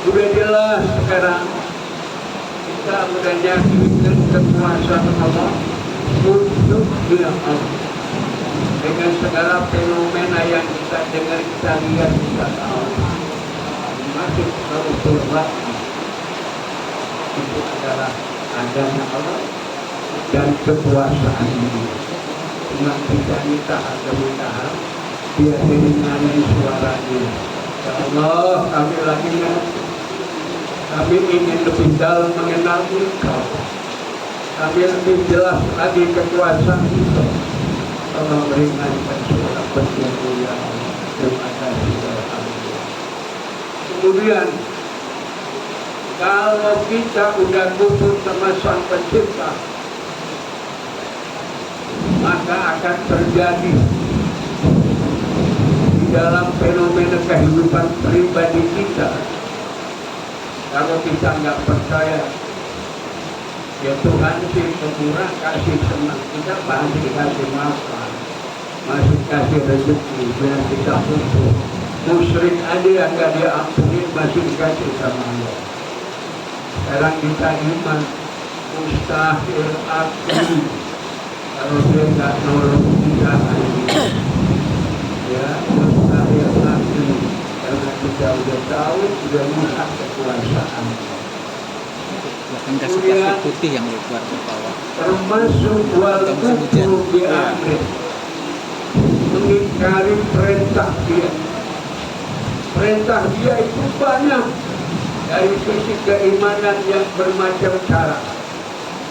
Sudah jelas sekarang kita sudah yakin kekuasaan Allah untuk dia Allah. Dengan segala fenomena yang kita dengar, kita lihat, kita tahu, masih kalau berat itu adalah adanya Allah dan kekuasaan ini. Dengan kita minta agar mudah biar didengarkan suaranya. Ya Allah, kami lagi kami ingin lebih dalam mengenal Engkau. Kami lebih jelas lagi kekuasaan Engkau. Tolong ringankan suara bersyukur ya Allah. Terima kasih ya Allah. Kemudian kalau kita udah kufur sama Sang Pencipta, maka akan terjadi di dalam fenomena kehidupan pribadi kita. Kalau kita nggak percaya, ya Tuhan sih pemurah, kasih senang, kita pasti kasih makan, masih kasih rezeki, biar kita kumpul. Musyrik aja yang nggak diampuni masih dikasih sama Allah. Sekarang kita iman, mustahil akli kalau dia nggak nolong kita lagi. Ya, mustahil akli karena kita udah tahu, udah melihat kekuasaan. Bahkan kasih putih yang lebar ke bawah. Termasuk wal-kufru bi-amri, mengingkari perintah dia. Perintah dia itu banyak, dari sisi keimanan yang bermacam cara,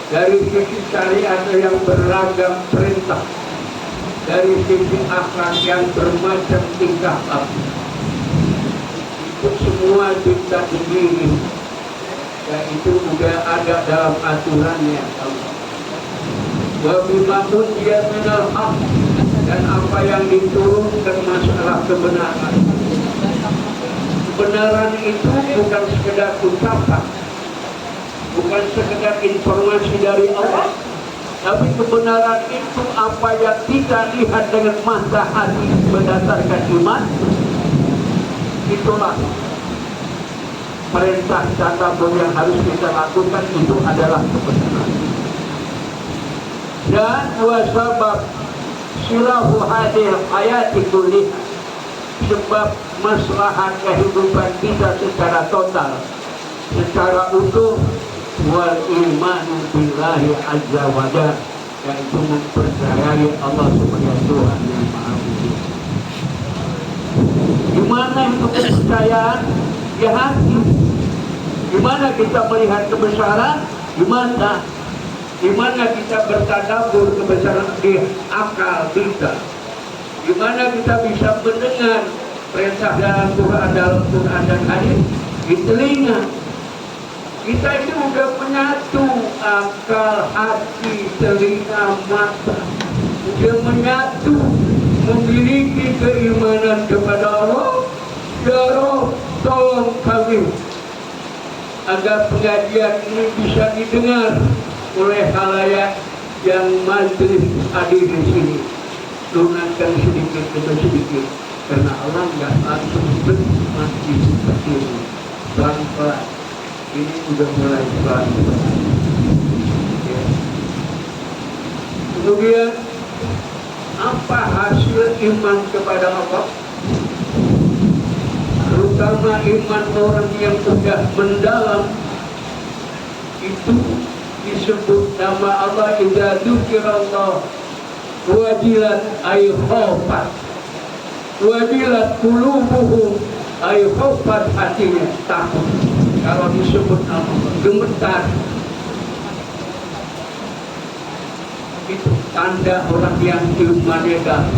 dari sisi syariat yang beragam perintah, dari sisi akhlak yang bermacam tingkah laku. Itu semua kita sendiri, dan itu sudah ada dalam aturannya Allah. Wa bima unziya minal haq, dan apa yang diturunkan masalah kebenaran. Kebenaran itu bukan sekedar ucapan, bukan sekedar informasi dari Allah, tapi kebenaran itu apa yang kita lihat dengan mata hati berdasarkan iman. Itulah perintah apapun yang harus kita lakukan, itu adalah kebenaran. Dan wasabab silahu hadil hayati kulliha, sebab maslahat kehidupan kita secara total, secara utuh, wal imanu billahi azza wa jalla, yaitu mempercayai Allah sebagai Tuhan yang Maha Wujud. Gimana itu kepercayaan? Di hati. Gimana kita melihat kebesaran? Gimana kita bertadabbur kebesaran di akal kita? Gimana kita bisa mendengar perintah dalam Quran dan hadis di telinga? Kita itu sudah menyatu akal, hati, telinga, mata, sudah menyatu, memiliki keimanan kepada Allah. Ya Rabb, tolong kami agar pengajian ini bisa didengar oleh khalayak yang majlis hadir di sini. Lunaskan sedikit demi sedikit, karena Allah nggak langsung mati seperti ini. Pelan-pelan, ini sudah mulai pelan-pelan. Ya. Kemudian apa hasil iman kepada Allah? Terutama iman orang yang sudah mendalam, itu disebut nama Allah. Idza dzukirallah wajilat ay khafat, wajilat qulubuhum ay khafat, hatinya takut. Kalau disebut nama Allah, gemetar. Itu tanda orang yang imannya dalam.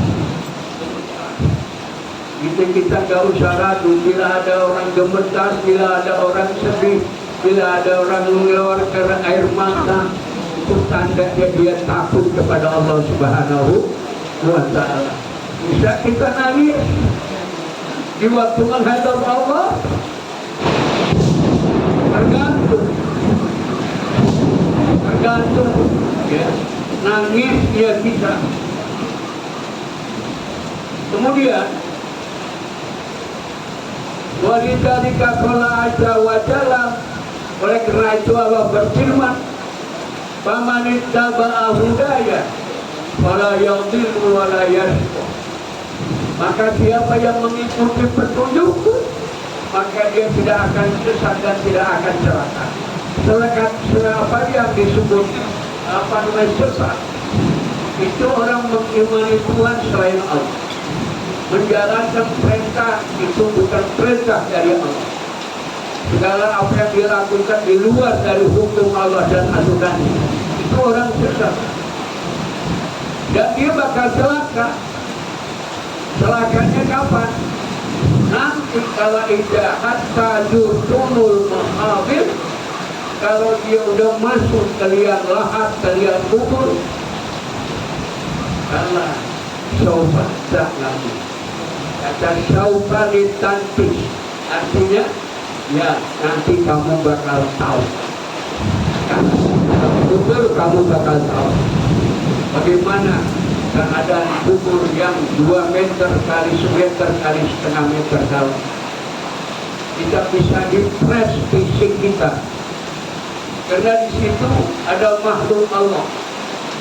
Itu kita gak usah ragu, bila ada orang gemetar, bila ada orang sedih, bila ada orang mengeluarkan air mata, itu tanda dia takut kepada Allah Subhanahu wa Ta'ala. Bisa kita nangis di waktu menghadap Allah, tergantung jantung, ya, nangis dia bisa. Kemudian walidhalika qala azza wa jalla, oleh karena itu Allah berfirman, faman ittaba'a hudaya fala yadhillu wa la yashqa. Maka siapa yang mengikuti petunjukku, maka dia tidak akan sesat dan tidak akan celaka. Siapa yang disebut sesat, itu orang mengimani Tuhan selain Allah, menjalankan perintah itu bukan perintah dari Allah. Segala apa yang dilakukan di luar dari hukum Allah dan aturannya, itu orang sesat. Dan dia bakal celaka. Celakanya kapan? Nanti kalau ida hatta jurtumul mahabir, kalau dia udah masuk ke liang lahat, ke liang kubur, karena syaufa tak lagi. Kata syaufa ditantis, artinya ya nanti kamu bakal tahu. Karena kubur kamu bakal tahu bagaimana keadaan kubur yang 2 meter kali semeter kali setengah meter dalam. Kita bisa dipres fisik kita, karena di situ ada makhluk Allah.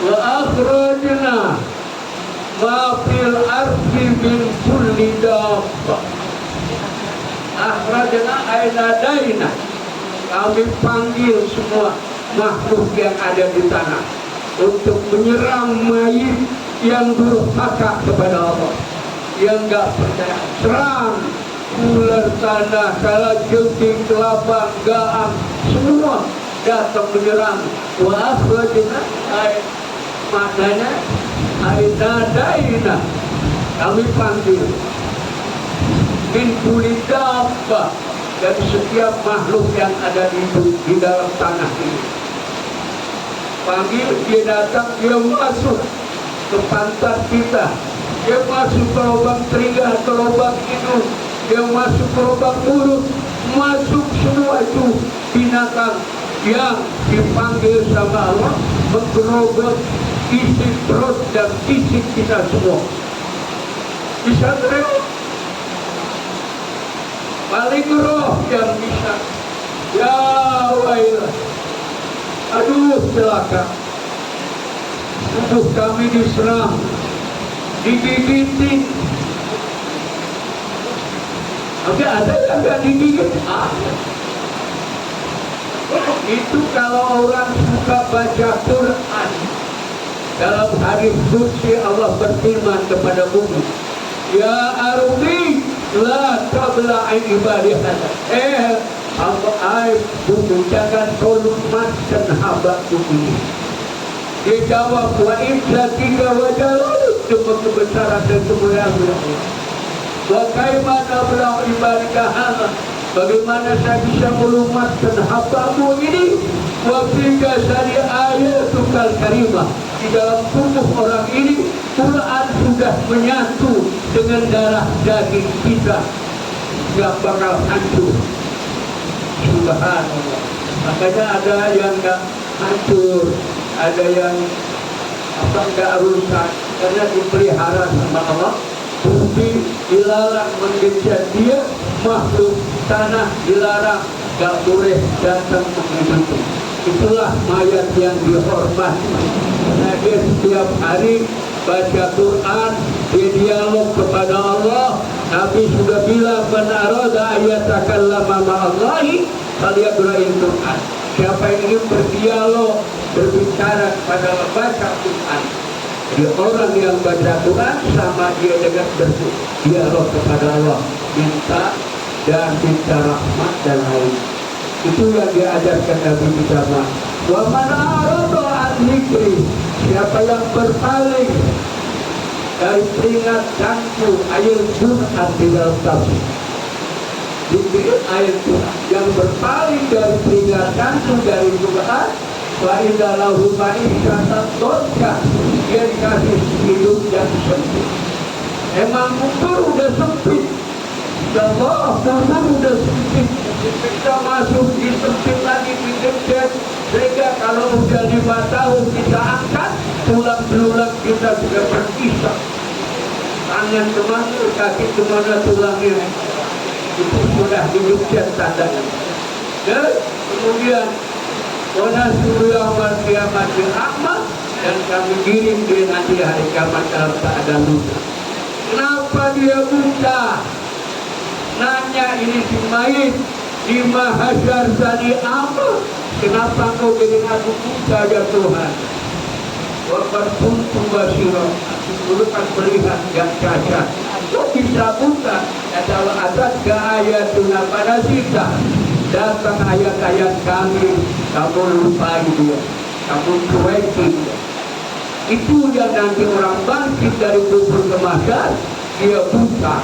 Wa akhrajna ma fil ardi min kulli dabbah. Akhrajna ay nadaina, kami panggil semua makhluk yang ada di tanah untuk menyerang mayit yang durhaka kepada Allah, yang enggak percaya. Serang ular tanah, kalajengking, kelabang, gaang, semua datang menyerang. Wa akhrajna ay, maknanya ay nadaina, kami panggil min kulli dabbah, dari setiap makhluk yang ada di dalam tanah ini. Panggil, dia datang, dia masuk ke pantat kita, dia masuk ke lubang telinga, ke lubang hidung, dia masuk ke lubang mulut, masuk semua itu binatang yang dipanggil sama Allah, menggerogot isi perut dan fisik kita semua. Bisa terima? Paling roh yang bisa. Ya wailah, aduh celaka. Tubuh kami diserang, digigitin. Tapi ada yang gak digigit? Itu kalau orang suka baca Quran. Dalam hadis qudsi Allah berfirman kepada bumi, ya ardi la tabla'i ibadihah. Bumi, jangan kau lumatkan hamba-Ku ini. Dia jawab, wa izzatiga wa jalali, demi kebesaran dan kemuliaan Allah. Wa kaimana blau ibadika hadha, bagaimana saya bisa melumatkan hamba-Mu ini? Wa fika sari ayatukal karimah, di dalam tubuh orang ini Quran sudah menyatu dengan darah daging kita, gak bakal hancur. Subhanallah. Makanya ada yang gak hancur, ada yang gak rusak, karena dipelihara sama Allah. Bumi dilarang mengejar dia, makhluk tanah dilarang, gak boleh datang menghidupi. Itulah mayat yang dihormati. Karena dia setiap hari baca Quran, dia dialog kepada Allah. Nabi sudah bilang, man arada ayatakallama ma'allahi falyaqra'il Quran. Siapa yang ingin berdialog, berbicara kepada Allah, baca Quran. Jadi orang yang baca Quran sama dia dengan berdialog kepada Allah, minta dan minta rahmat dan lain. Itu yang diajarkan Nabi kita. Wa man arada an dzikri, siapa yang berpaling dari peringatanku, ayat Quran di dalam tafsir. Dzikir ayat Quran, yang berpaling dari peringatanku dari Quran, wa idza lahu ma'isyatan dhanka, dia dikasih hidup yang sempit. Emang kubur udah sempit, Allah kubur udah sempit, kita masuk di sempit lagi, di dekat Sehingga kalau udah 5 tahun kita angkat, tulang belulang kita sudah berpisah. Tangan kemana, kaki kemana tulangnya, itu sudah dibuktikan tandanya. Dan kemudian wanasuru yaumal qiyamati rahmah, dan kami kirim dia nanti hari kiamat dalam keadaan luka. Kenapa dia buta? Nanya ini si mayit, di mahsyar tadi apa? Kenapa kau bikin aku buta ya Tuhan? Waqad kuntu basira, dulu kan melihat yang cacat. Kok bisa buta? Kata Allah, atatka ayatuna fanasita. Datang ayat-ayat kami, kamu lupai dia, kamu cuekin dia. Itu yang nanti orang bangkit dari kubur ke mahsyar, dia buta.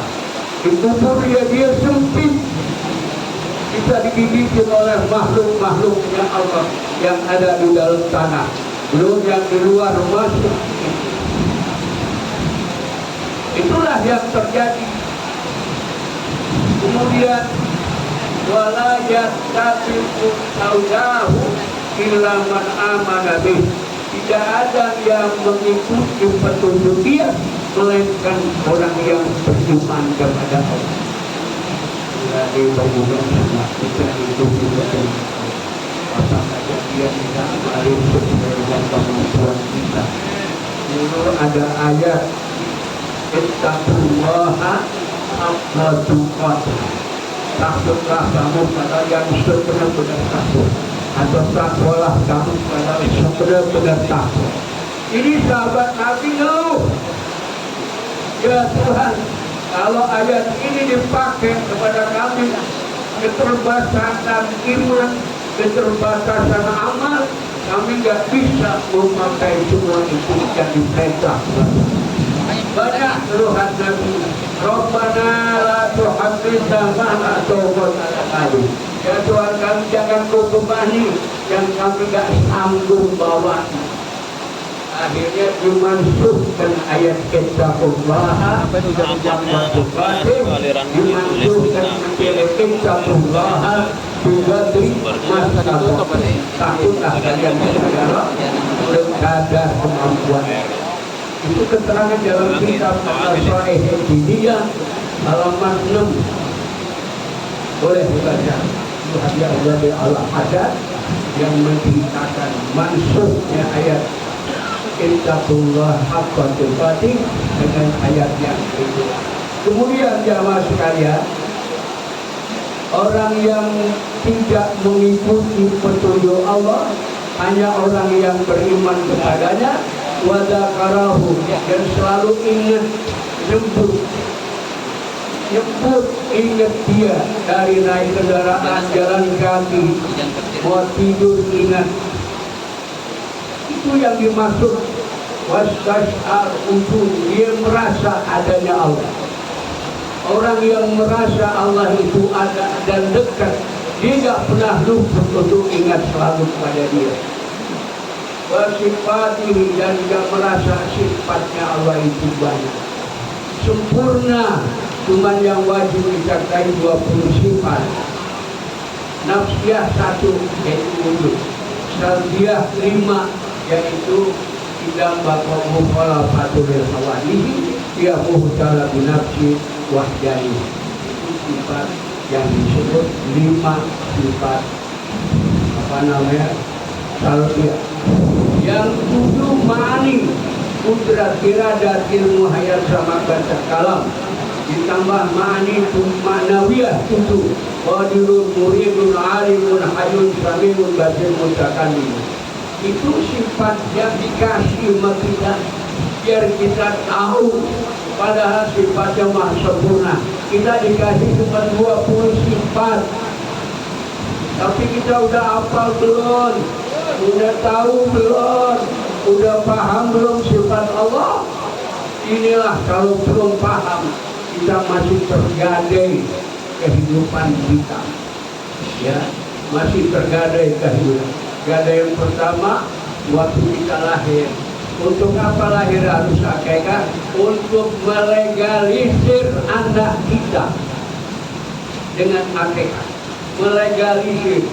Di kubur dia sempit, bisa digigitin oleh makhluk-makhluknya Allah yang ada di dalam tanah, belum yang di luar masuk. Itulah yang terjadi. Kemudian wala yattabi'u saudahu illa man amana bih. Tidak ada yang mengikuti petunjuk dia melainkan orang yang beriman kepada Allah. Jadi bangunan sama kita hidup di dalam apa saja dia tidak melalui sesuai dengan kemampuan kita. Dulu ada ayat ittaqullaha haqqa tuqatih. Takutlah kamu pada yang sebenar-benar takut, atau takwalah kamu pada yang sebenar-benar takut. Ini sahabat Nabi Nuh. Ya Tuhan, kalau ayat ini dipakai kepada kami, keterbatasan iman, keterbatasan amal, kami nggak bisa memakai semua itu yang diperintahkan. Banyak keluhan Nabi, Rabbana la tuhammilna ma la taqata lana. Ya Tuhan, kami jangan kau bebani yang kami nggak sanggup bawa. Akhirnya dimansuhkan ayat ittaqullaha dimansuhkan menjadi ittaqullaha biqadri mastata'tum. Takutlah kalian segala kadar kemampuan. Itu keterangan dalam kitab Al-Sahih Hijriyah halaman 6. Boleh dibaca. Itu hadiah dari Allah ada yang menceritakan mansuhnya ayat ittaqullah haqqa tuqatih dengan ayat yang kedua. Kemudian jamaah sekalian, orang yang tidak mengikuti petunjuk Allah hanya orang yang beriman kepadanya, wa dzakarahu, dan selalu ingat, nyebut ingat dia dari naik kendaraan, jalan kaki, mau tidur ingat. Itu yang dimaksud wastash'ar ujud, dia merasa adanya Allah. Orang yang merasa Allah itu ada dan dekat, dia tidak pernah lupa untuk ingat selalu kepada dia. Wasifatihi, dan juga merasa sifatnya Allah itu banyak, sempurna. Cuman yang wajib disertai 20 sifat. Nafsiyah 1, yaitu wujud. Salbiyah 5, yaitu tidak bakal mukhalafatul hawadihi, dia muhtala binafsi wahdani. Itu sifat yang disebut 5 sifat salbiyah. Yang 7 ma'ani, kudrat iradat ilmu hayat sama baca kalam, ditambah ma'ani ma'nawiyah 7, qadirun muridun alimun hayyun samiun basir mutakallim. Itu sifat yang dikasih sama kita biar kita tahu, padahal sifatnya maha sempurna. Kita dikasih cuma 20 sifat, tapi kita udah hafal belum? Udah tahu belum? Udah paham belum sifat Allah? Inilah kalau belum paham, kita masih tergadai kehidupan kita, ya, masih tergadai kehidupan. Gadai yang pertama, waktu kita lahir. Untuk apa lahir harus akikah? Untuk melegalisir anak kita dengan akikah. Melegalisir.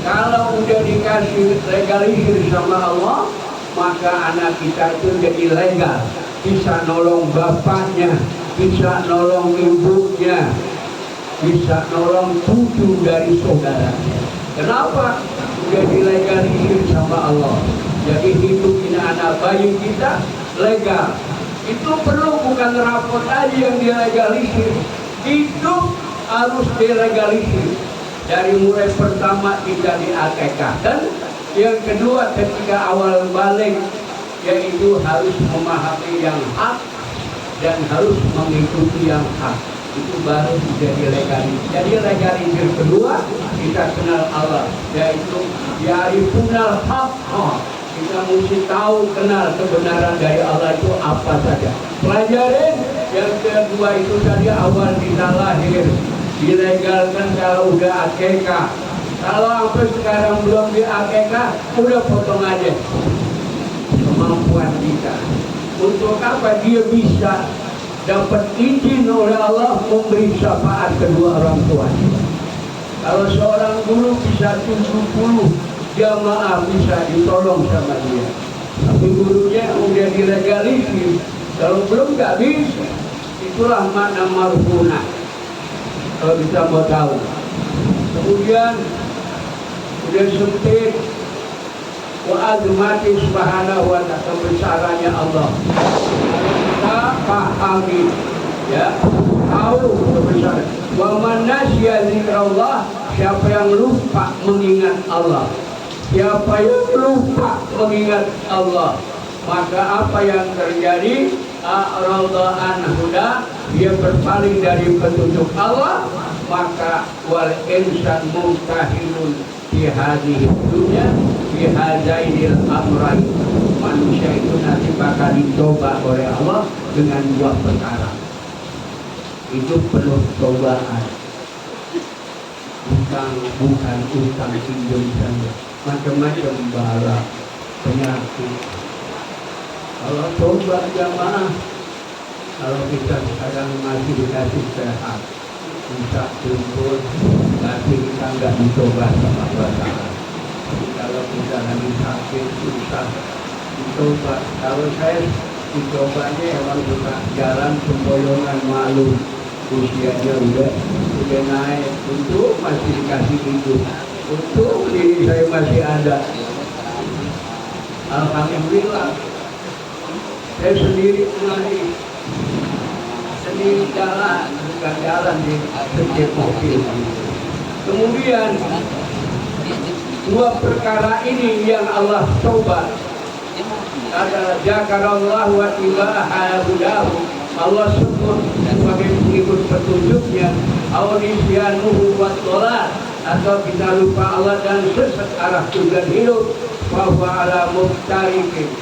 Kalau udah dikasih dikasih legalisir sama Allah, maka anak kita itu jadi legal, bisa nolong bapaknya, bisa nolong ibunya, bisa nolong cucu dari saudara. Kenapa? Sudah dilegalisir sama Allah. Jadi hidupin anak bayi kita legal. Itu perlu bukan rapot aja yang dilegalisir. Hidup harus dilegalisir. Dari mulai pertama kita diakekahkan, yang kedua ketika awal balik, yaitu harus memahami yang hak dan harus mengikuti yang hak. Itu baru jadi legalisir. Jadi legalisir kedua, kita kenal Allah, yaitu ya'rifunal haqqa. Kita mesti tahu, kenal kebenaran dari Allah itu apa saja. Pelajarin. Yang kedua itu tadi awal kita lahir, dilegalkan kalau udah akekah. Kalau sampai sekarang belum di akekah, udah potong aja kemampuan kita. Untuk apa? Dia bisa dapat izin oleh Allah memberi syafaat kedua orang tua. Kalau seorang guru bisa 70 jamaah bisa ditolong sama dia, tapi gurunya udah dilegalisir. Kalau belum nggak bisa. Itulah makna marhuna, kalau kita mau tahu. Kemudian udah sempit, wa azmati subhanahu wa ta'ala, kebesarannya Allah. Kita pahami, ya, tahu kebesaran. Wa man nasiya zikrallah, siapa yang lupa mengingat Allah, siapa yang lupa mengingat Allah, maka apa yang terjadi? A'rada an huda, dia berpaling dari petunjuk Allah, maka wal insan mumtahinun fi hadhihi dunya fi hadainil amrayn. Manusia itu nanti bakal dicoba oleh Allah dengan dua perkara. Itu penuh cobaan. Bukan utang pinjam saja, macam-macam bala, penyakit. Kalau coba jamaah, kalau kita sekarang masih dikasih sehat, bisa kumpul, tapi kita nggak dicoba sama Allah Ta'ala. Kalau kita lagi sakit, susah dicoba. Kalau saya dicobanya emang buka jalan semboyongan, malu. Usianya udah naik, untuk masih dikasih hidup, untuk diri saya masih ada. Alhamdulillah. Saya sendiri naik, sendiri jalan, bukan jalan di setir mobil. Kemudian dua perkara ini yang Allah coba adalah zakarallah wa tibaha hudahu. Allah sebut sebagai pengikut petunjuknya, awnisyanuhu wa sholat, atau kita lupa Allah dan sesat arah tujuan hidup, bahwa ala muftarikin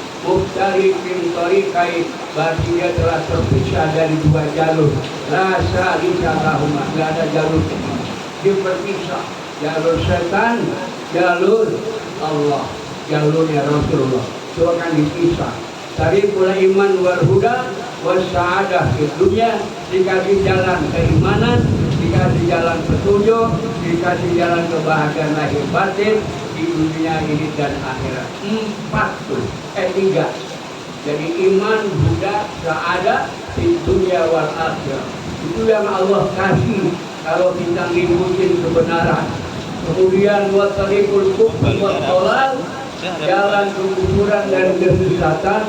tarikai, berarti dia telah terpisah dari dua jalur. Rasa lisalahuma, tidak ada jalur, dia berpisah. Jalur setan, jalur Allah, jalurnya Rasulullah, itu akan dipisah. Tarikul iman wal huda wasa'adah, di dunia dikasih jalan keimanan, dikasih jalan petunjuk, dikasih jalan kebahagiaan lahir batin di dunia ini dan akhirat. Tiga. Jadi iman, huda, sa'adah di dunia wal akhirat. Itu yang Allah kasih kalau kita ngikutin kebenaran. Kemudian wa tariqul kufri wa sholal, jalan kekufuran dan kesesatan,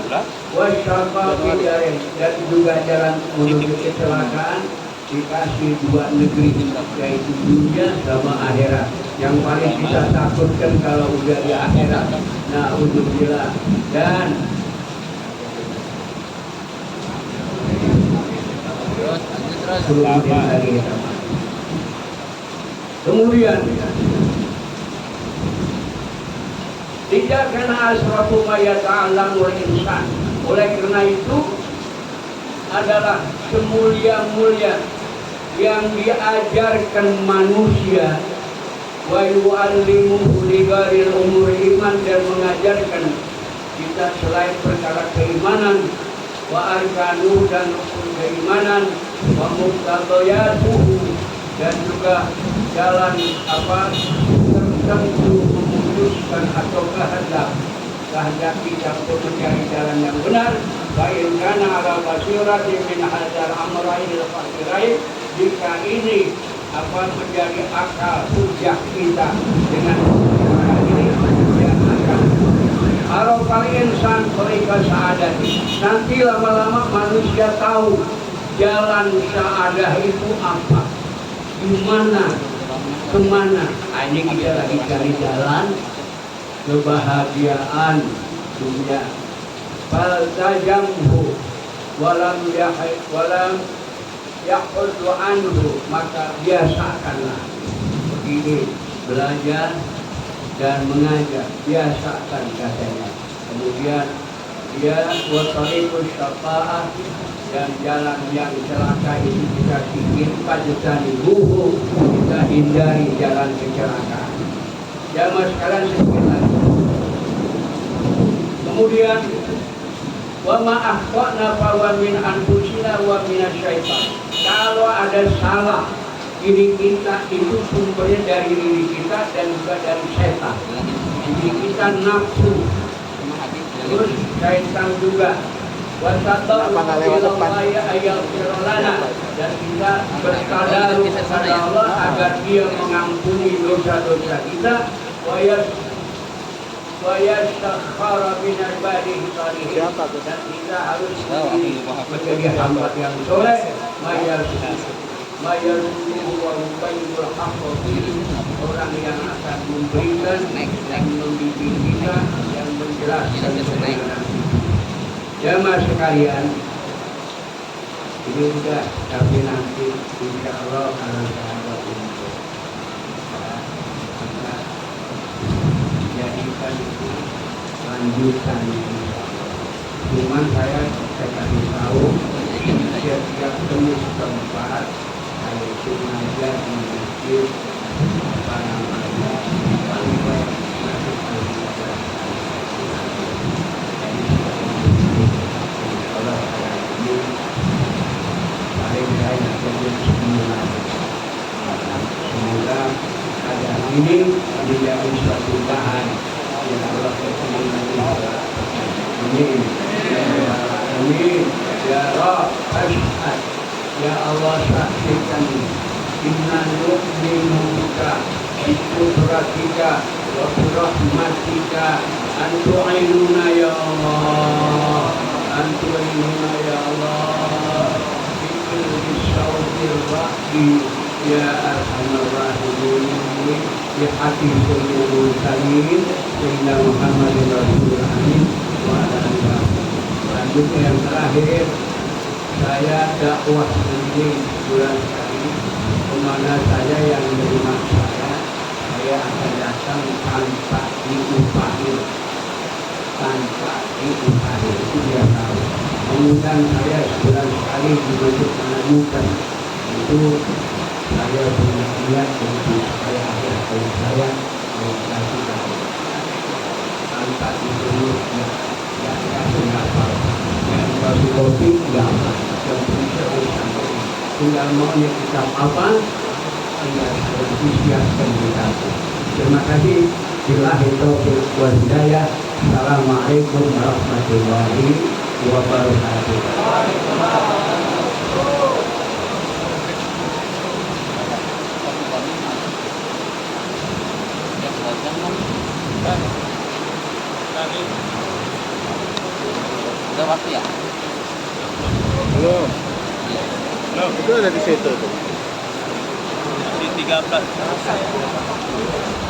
wasyafaqi dan juga jalan menuju kecelakaan, dikasih dua negeri, yaitu dunia sama akhirat. Yang paling kita takutkan kalau udah di akhirat, na'udzubillah. Dan kemudian tidak kena asratu ma yata'allamul insan. Oleh karena itu adalah semulia-mulia yang diajarkan manusia, wa yu'allimuhu ligharil umur iman, dan mengajarkan kita selain perkara keimanan, wa arkanu dan rukun keimanan, wa muqtadayatuhu, dan juga jalan tertentu memutuskan kehendak kita untuk mencari jalan yang benar. Wa in kana ala basiratin min hadzal amrayn al-fakirain, jika ini menjadi akal hujah kita dengan perkara ini yang akan arafal insan tariqa sa'adati. Nanti lama-lama manusia tahu jalan sa'adah itu apa, gimana, kemana. Ini kita lagi cari jalan kebahagiaan dunia. Faltajamhu walam yaquddu anhu, maka biasakanlah begini, belajar dan mengajar, biasakan katanya. Kemudian dia wasariqus syafa'ah, dan jalan yang celaka itu kita ingin fajtanibuhu, kita hindari jalan kecelakaan. Jamaah sekalian sedikit lagi. Kemudian wa ma akhtana fa wa min anfusina wa minasyaitan. Kalau ada salah diri kita, itu sumbernya dari diri kita dan juga dari setan. Diri kita nafsu, terus syaitan juga. Wasatahu ilallahi ayaghfirlana, dan kita bertadarus kepada Allah agar Dia mengampuni dosa-dosa kita. Wa yastakhara min ibadihi salihin, dan kita harus menjadi hamba yang soleh. Mayarsuhu wa yubayyinul haqqa fihi, orang yang akan memberikan dan membimbing kita, yang menjelaskan kebenaran. Jamaah sekalian, ini sudah, tapi nanti insya Allah kalau sahabat ini jadikan itu lanjutan. Cuma saya kasih tahu setiap temu tempat saya itu mengajar di masjid apa namanya sampai masuk ke semoga ada ini menjadi suatu bahan yang Allah berkenan. Amin. Amin. Ya Rabb, asyhad, ya Allah saksikan, inna nu'minu bika bi qudratika wa bi rahmatika an tu'inuna ya Allah, an tu'inuna ya Allah ya arhamar rahimin, bi hati seluruh mursalin sayyidina Muhammadin Rasulullah wa ala alihi. Lanjut yang terakhir, saya dakwah sendiri bulan sekali, kemana saja yang menerima saya akan datang tanpa diupahi, itu dia tahu. Mengundang saya sebulan sekali di masjid Manamukan, itu saya punya niat untuk supaya akhir tahun saya kasih tahu tanpa disuruh, ya kasih apa, yang kasih kopi enggak apa, yang bisa sampai tinggal maunya kitab apa, tinggal siapkan kitab. Terima kasih. Billahi taufiq wal hidayah. Assalamualaikum warahmatullahi wabarakatuh. Udah waktu ya? Belum. Belum, itu ada di situ tuh. Di 13.